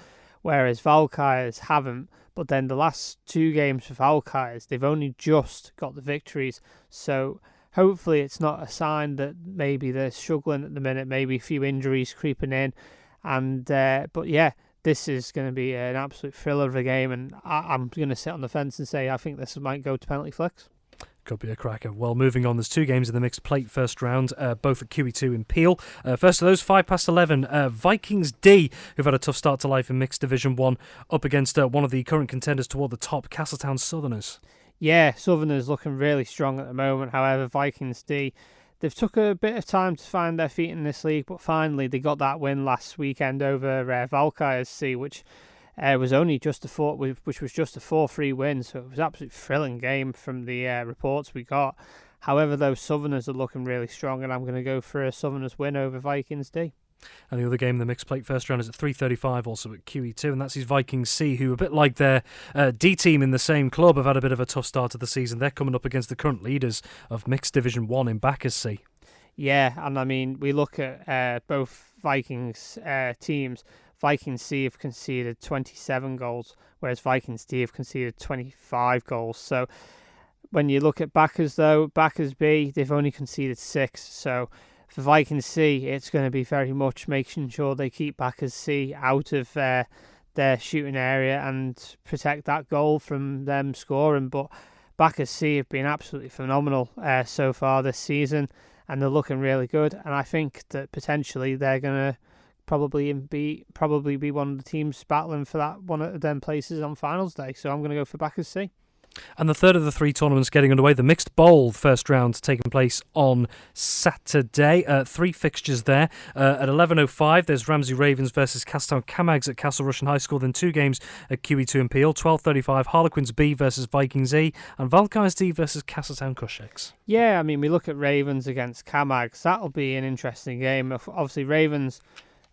G: whereas Valkyries haven't. But then the last 2 games for Valkyries, they've only just got the victories. So hopefully it's not a sign that maybe they're struggling at the minute, maybe a few injuries creeping in. But yeah, this is going to be an absolute thriller of a game. And I'm going to sit on the fence and say I think this might go to penalty flicks.
B: Could be a cracker. Well, moving on, there's 2 games in the Mixed Plate first round, both at QE2 in Peel. First of those, 11:05, Vikings D, who've had a tough start to life in Mixed Division 1, up against one of the current contenders toward the top, Castletown Southerners. Yeah,
G: Southerners looking really strong at the moment. However, Vikings D, they've took a bit of time to find their feet in this league, but finally they got that win last weekend over Valkyries C, which was only just a 4-3 win, so it was an absolute thrilling game from the reports we got. However, those Southerners are looking really strong, and I'm going to go for a Southerners win over Vikings D.
B: And the other game in the Mixed Plate first round is at 3:35, also at QE2, and that's his Vikings C, who, a bit like their D team in the same club, have had a bit of a tough start to the season. They're coming up against the current leaders of Mixed Division 1 in Backers C.
G: Yeah, and I mean, we look at both Vikings teams. Vikings C have conceded 27 goals, whereas Vikings D have conceded 25 goals. So when you look at backers, though, backers B, they've only conceded 6. So for Vikings C, it's going to be very much making sure they keep backers C out of their shooting area and protect that goal from them scoring. But backers C have been absolutely phenomenal so far this season, and they're looking really good. And I think that potentially they're going to probably be one of the teams battling for that one of them places on finals day. So I'm going to go for backers C.
B: And the third of the 3 tournaments getting underway, the Mixed Bowl first round taking place on Saturday. 3 fixtures there. At 11:05, there's Ramsey Ravens versus Castown Camags at Castle Rushen High School. Then 2 games at QE2 and Peel. 12:35, Harlequins B versus Vikings E, and Valkyries D versus Castletown Cushex.
G: Yeah, I mean, we look at Ravens against Camags. That'll be an interesting game. Obviously, Ravens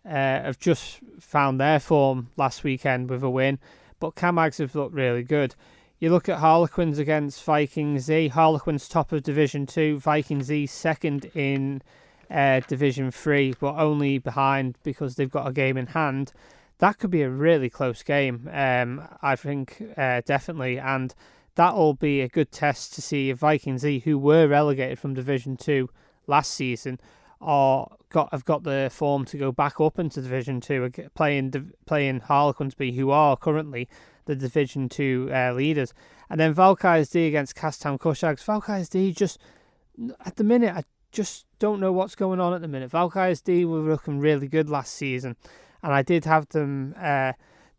G: have just found their form last weekend with a win, but Camags have looked really good. You look at Harlequins against Vikings E. Harlequins top of Division 2, Vikings E second in Division 3, but only behind because they've got a game in hand. That could be a really close game, I think, definitely. And that'll be a good test to see if Vikings E, who were relegated from Division 2 last season, have got the form to go back up into Division 2, playing Harlequins B, who are currently the Division 2 leaders. And then Valkyries D against Castown Cushags. Valkyries D, just at the minute, I just don't know what's going on at the minute. Valkyries D were looking really good last season, and I did have them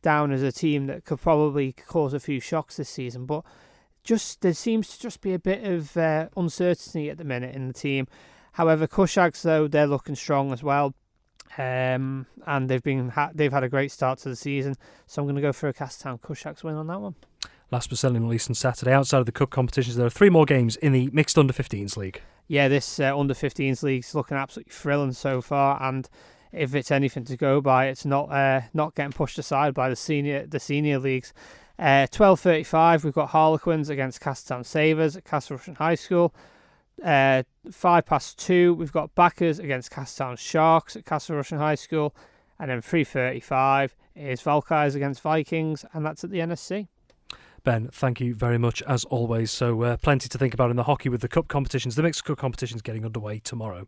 G: down as a team that could probably cause a few shocks this season, but there seems to just be a bit of uncertainty at the minute in the team. However, Cushags, though, they're looking strong as well. And they've had a great start to the season, so I'm going to go for a Castown Cushags win on that one.
B: Last but certainly not least, on Saturday, outside of the cup competitions, there are 3 more games in the mixed under-15s league. Yeah, this
G: under-15s league is looking absolutely thrilling so far, and if it's anything to go by, it's not getting pushed aside by the senior leagues. 12:35, we've got Harlequins against Castown Savers at Castle Rushen High School. 2:05, we've got Backers against Castown Sharks at Castle Rushen High School, and then 3:35 is Valkyries against Vikings, and that's at the NSC.
B: Ben, thank you very much as always. So plenty to think about in the hockey with the cup competitions, the mixed cup competitions getting underway tomorrow.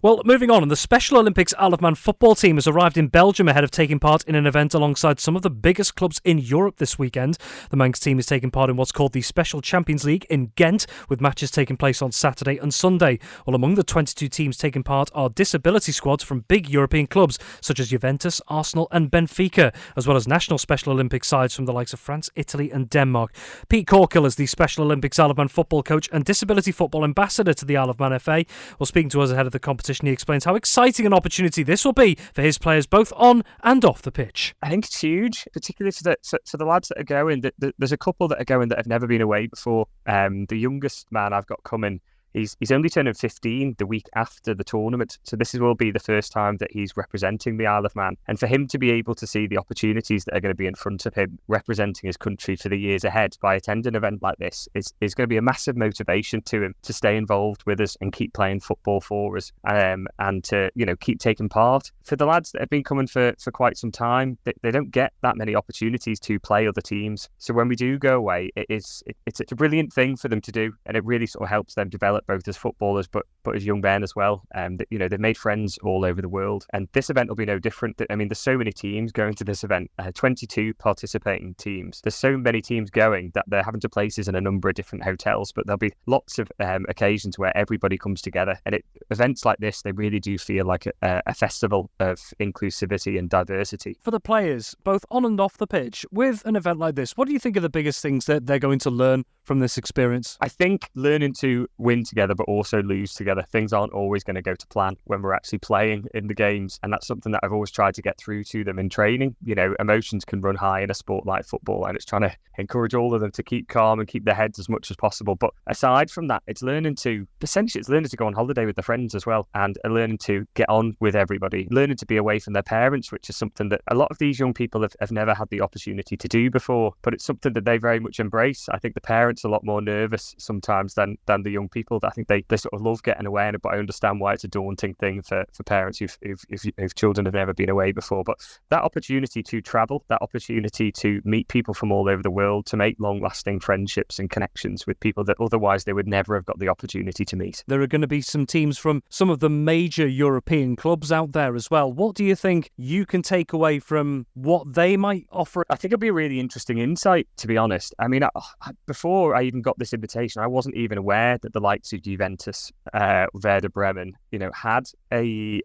B: Well, moving on, the Special Olympics Isle of Man football team has arrived in Belgium ahead of taking part in an event alongside some of the biggest clubs in Europe this weekend. The Manx team is taking part in what's called the Special Champions League in Ghent, with matches taking place on Saturday and Sunday. Well, among the 22 teams taking part are disability squads from big European clubs such as Juventus, Arsenal and Benfica, as well as national Special Olympics sides from the likes of France, Italy and Denmark. Pete Corkill is the Special Olympics Isle of Man football coach and disability football ambassador to the Isle of Man FA. Well, speaking to us ahead of the competition, he explains how exciting an opportunity this will be for his players both on and off the pitch.
H: I think it's huge, particularly for the lads that are going. There's a couple that are going that have never been away before. The youngest man I've got coming, he's only turning 15 the week after the tournament, so this will be the first time that he's representing the Isle of Man. And for him to be able to see the opportunities that are going to be in front of him representing his country for the years ahead by attending an event like this is going to be a massive motivation to him to stay involved with us and keep playing football for us, and to keep taking part. For the lads that have been coming for quite some time, they don't get that many opportunities to play other teams. So when we do go away, it's a brilliant thing for them to do, and it really sort of helps them develop both as footballers but as young men as well. They've made friends all over the world, and this event will be no different. I mean, there's so many teams going to this event, 22 participating teams. There's so many teams going that they're having to places in a number of different hotels, but there'll be lots of occasions where everybody comes together, and events like this, they really do feel like a festival of inclusivity and diversity.
B: For the players, both on and off the pitch, with an event like this, what do you think are the biggest things that they're going to learn from this experience?
H: I think learning to win together but also lose together. Things aren't always going to go to plan when we're actually playing in the games, and that's something that I've always tried to get through to them in training. Emotions can run high in a sport like football, and it's trying to encourage all of them to keep calm and keep their heads as much as possible. But aside from that, it's learning to go on holiday with their friends as well, and learning to get on with everybody, learning to be away from their parents, which is something that a lot of these young people have never had the opportunity to do before, but it's something that they very much embrace. I think the parents are a lot more nervous sometimes than the young people. world. I think they sort of love getting away, but I understand why it's a daunting thing for parents whose children have never been away before. But that opportunity to travel, that opportunity to meet people from all over the world, to make long-lasting friendships and connections with people that otherwise they would never have got the opportunity to meet.
B: There are going to be some teams from some of the major European clubs out there as well. What do you think you can take away from what they might offer?
H: I think it'll be a really interesting insight, to be honest. I mean, before I even got this invitation, I wasn't even aware that the likes of Juventus, Werder Bremen, had a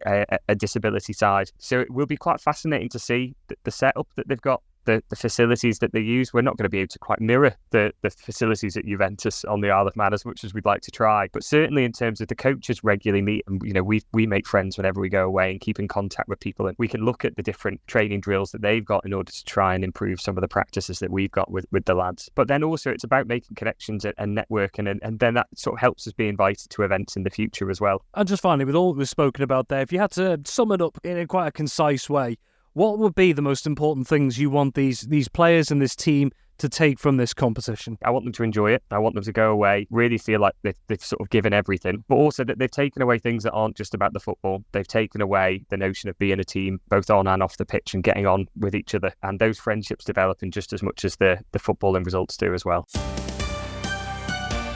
H: disability side. So it will be quite fascinating to see the setup that they've got. The facilities that they use. We're not going to be able to quite mirror the facilities at Juventus on the Isle of Man as much as we'd like to try. But certainly in terms of the coaches regularly meet, and we make friends whenever we go away and keep in contact with people, and we can look at the different training drills that they've got in order to try and improve some of the practices that we've got with the lads. But then also it's about making connections and networking, and then that sort of helps us be invited to events in the future as well.
B: And just finally, with all that we've spoken about there, if you had to sum it up in quite a concise way, what would be the most important things you want these players and this team to take from this competition?
H: I want them to enjoy it. I want them to go away, really feel like they've sort of given everything, but also that they've taken away things that aren't just about the football. They've taken away the notion of being a team, both on and off the pitch, and getting on with each other. And those friendships developing just as much as the footballing results do as well.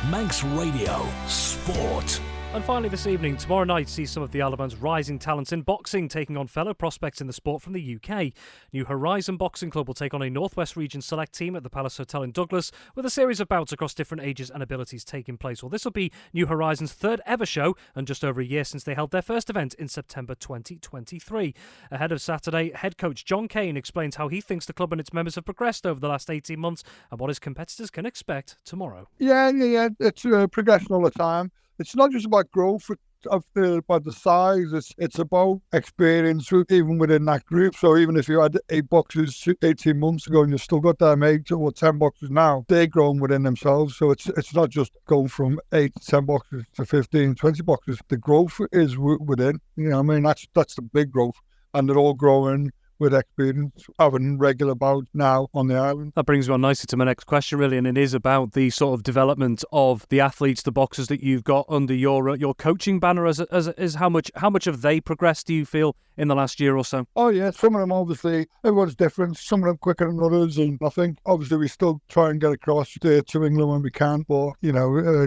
A: Manx Radio Sport.
B: And finally this evening, tomorrow night sees some of the Isle of Man's rising talents in boxing taking on fellow prospects in the sport from the UK. New Horizon Boxing Club will take on a North West Region select team at the Palace Hotel in Douglas, with a series of bouts across different ages and abilities taking place. Well, this will be New Horizon's third ever show, and just over a year since they held their first event in September 2023. Ahead of Saturday, head coach John Kane explains how he thinks the club and its members have progressed over the last 18 months and what his competitors can expect tomorrow.
I: Yeah. It's progression all the time. It's not just about growth, I feel, about the size. It's about experience, even within that group. So even if you had 8 boxers 18 months ago and you've still got them 8 or 10 boxers now, they're growing within themselves. So it's not just going from 8 to 10 boxers to 15, 20 boxers. The growth is within. That's the big growth. And they're all growing with experience, having regular bouts now on the island.
B: That brings me on nicely to my next question, really, and it is about the sort of development of the athletes, the boxers that you've got under your coaching banner. As how much have they progressed, do you feel, in the last year or so?
I: Oh yeah, some of them, obviously, everyone's different. Some of them quicker than others, and I think obviously we still try and get across to England when we can. But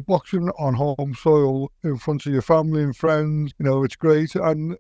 I: boxing on home soil in front of your family and friends, it's great. And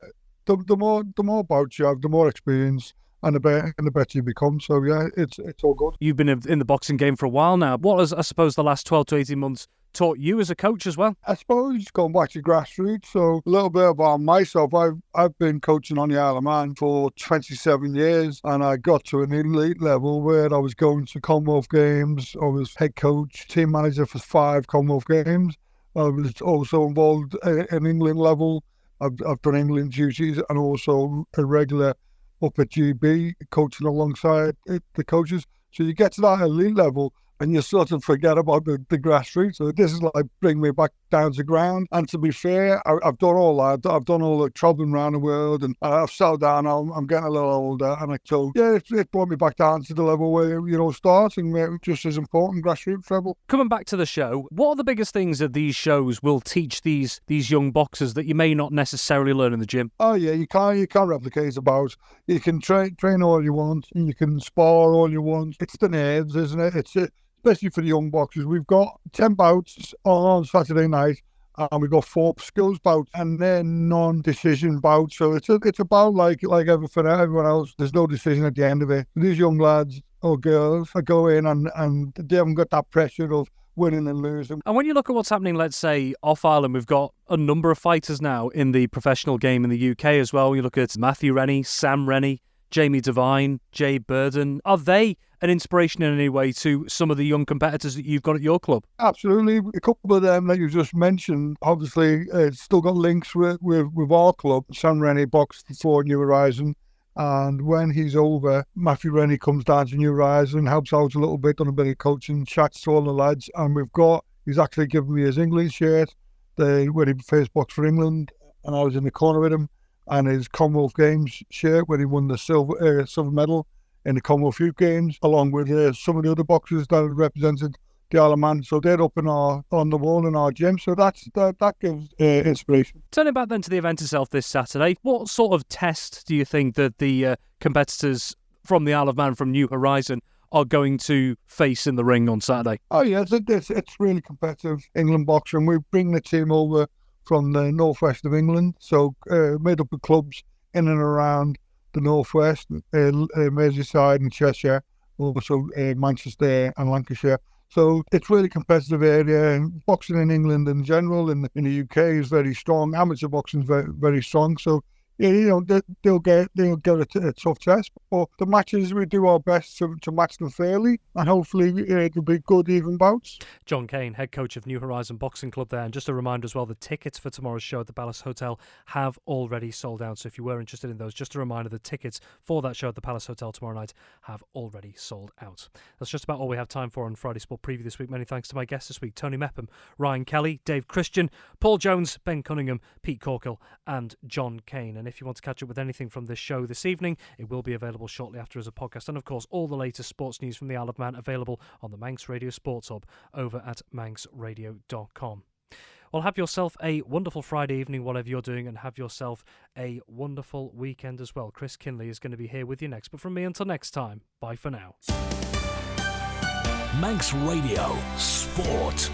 I: the more bouts you have, the more experience, and the better you become. So yeah, it's all good.
B: You've been in the boxing game for a while now. What has, I suppose, the last 12 to 18 months taught you as a coach as well?
I: I suppose going back to grassroots. So a little bit about myself. I've been coaching on the Isle of Man for 27 years, and I got to an elite level where I was going to Commonwealth Games. I was head coach, team manager for 5 Commonwealth Games. I was also involved in England level. I've done England duties and also a regular up at GB, coaching alongside the coaches. So you get to that elite level and you sort of forget about the grassroots. So this is like bring me back down to ground. And to be fair, I've done all that. I've done all the travelling around the world, and I've settled down. I'm getting a little older, and it brought me back down to the level where starting just as important, grassroots level.
B: Coming back to the show, what are the biggest things that these shows will teach these young boxers that you may not necessarily learn in the gym?
I: Oh yeah, you can't replicate a bout. You can train all you want, and you can spar all you want. It's the nerves, isn't it? Especially for the young boxers. We've got 10 bouts on Saturday night, and we've got 4 skills bouts, and they're non-decision bouts. So it's a bout like everyone else. There's no decision at the end of it. These young lads or girls go in and they haven't got that pressure of winning and losing.
B: And when you look at what's happening, let's say, off Ireland, we've got a number of fighters now in the professional game in the UK as well. You look at Matthew Rennie, Sam Rennie, Jamie Devine, Jay Burden. Are they an inspiration in any way to some of the young competitors that you've got at your club?
I: Absolutely. A couple of them that you just mentioned, obviously, still got links with our club. Sam Rennie boxed for New Horizon, and when he's over, Matthew Rennie comes down to New Horizon, helps out a little bit, done a bit of coaching, chats to all the lads, and he's actually given me his England shirt when he first boxed for England, and I was in the corner with him, and his Commonwealth Games shirt when he won the silver medal in the Commonwealth Youth Games, along with some of the other boxers that represented the Isle of Man, so they're up on the wall in our gym. So that gives inspiration.
B: Turning back then to the event itself this Saturday, what sort of test do you think that the competitors from the Isle of Man, from New Horizon, are going to face in the ring on Saturday?
I: Oh yeah, it's really competitive England boxing. We bring the team over from the northwest of England, so made up of clubs in and around the northwest, Merseyside and Cheshire, also Manchester and Lancashire. So it's really competitive area, and boxing in England in general, in the UK, is very strong. Amateur boxing is very, very strong. So yeah, they'll get a tough test. But the matches, we do our best to match them fairly, and hopefully it'll be good, even bouts.
B: John Kane, head coach of New Horizon Boxing Club there. And just a reminder as well, the tickets for tomorrow's show at the Palace Hotel have already sold out. So if you were interested in those, just a reminder, the tickets for that show at the Palace Hotel tomorrow night have already sold out. That's just about all we have time for on Friday Sport Preview this week. Many thanks to my guests this week: Tony Mepham, Ryan Kelly, Dave Christian, Paul Jones, Ben Cunningham, Pete Corkill and John Kane. And if you want to catch up with anything from this show this evening, it will be available shortly after as a podcast. And of course, all the latest sports news from the Isle of Man available on the Manx Radio Sports Hub over at manxradio.com. Well, have yourself a wonderful Friday evening, whatever you're doing, and have yourself a wonderful weekend as well. Chris Kinley is going to be here with you next. But from me until next time, bye for now.
A: Manx Radio Sport.